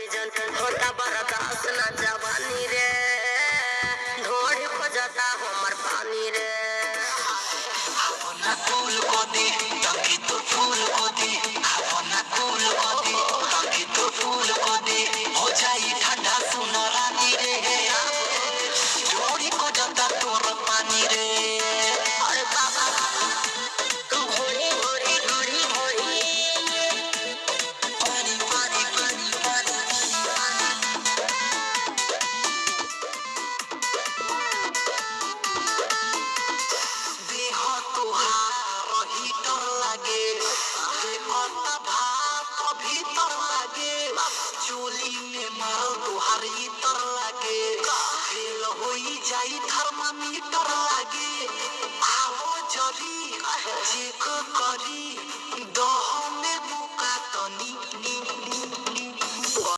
season होता बर्दाश्त ना जवानी रे ढोढ़ हो जाता हमर पानी रे अपना कूल को दे ताकि तो फूल को दे अपना कूल को दे ताकि तो फूल को दे हो जाई ठंडा सुनो रानी रे ढोढ़ी को जाता तोर पानी रे अरे बाबा तू घोड़ी घोड़ी घोड़ी घोड़ी पानी पानी पानी पानी देह तुहार हीटर लागे देखता भात भीतर लागे चोली में मारो तुहार हीटर लागे फेल होई जाई थर्मामीटर लागे आओ जरी चेक करी दह में